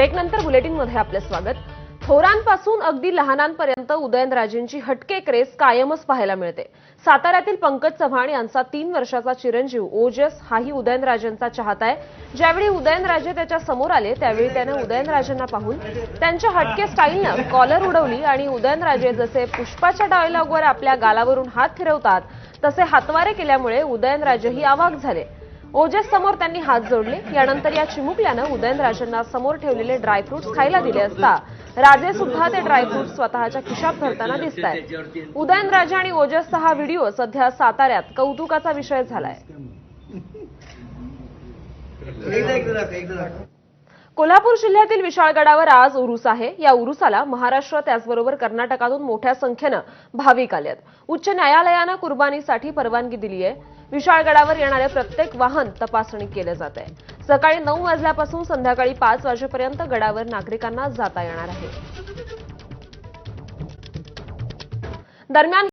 ब्रेकनंतर बुलेटिनमध्ये आपले स्वागत। थोरांपासून अगदी लहानांपर्यंत उदयनराजेंची हटके क्रेज कायमच पाहायला मिळते। साताऱ्यातील पंकज चव्हाण यांचा 3 वर्षाचा चिरंजीव ओजस हाही उदयनराजेंचा चाहता आहे। ज्यावेळी उदयनराजे त्याच्या समोर आले त्यावेळी त्याने उदयनराजेंना पाहून त्यांच्या हटके स्टाईलने कॉलर उडवली आणि उदयनराजे जसे पुष्पाच्या डायलॉगवर आपल्या गालावरून हात फिरवतात तसे हातवारे केल्यामुळे उदयनराजेही अवाक झाले। ओजस समोर त्यांनी हात जोडले। यानंतर या चिमुकल्याने उदयनराजेंना समोर ठेवलेले ड्रायफ्रुट्स खायला दिले असता राजे सुद्धा ते ड्रायफ्रुट्स स्वतःच्या खिशात भरताना दिसतायत। उदयनराजे आणि ओजसचा हा व्हिडिओ सध्या साताऱ्यात कौतुकाचा विषय झालाय। कोल्हापूर जिल्ह्यातील विशाळगडावर आज उरुस आहे। या उरुसाला महाराष्ट्र त्याचबरोबर कर्नाटकातून मोठ्या संख्येने भाविक आलेत। उच्च न्यायालयाने कुर्बानीसाठी परवानगी दिली आहे। विशाळगडावर येणारे प्रत्येक वाहन तपासणी केले जाते। सकाळी 9 वाजल्यापासून संध्याकाळी 5 वाजेपर्यंत गडावर नागरिकांना जाता येणार आहे। दरम्यान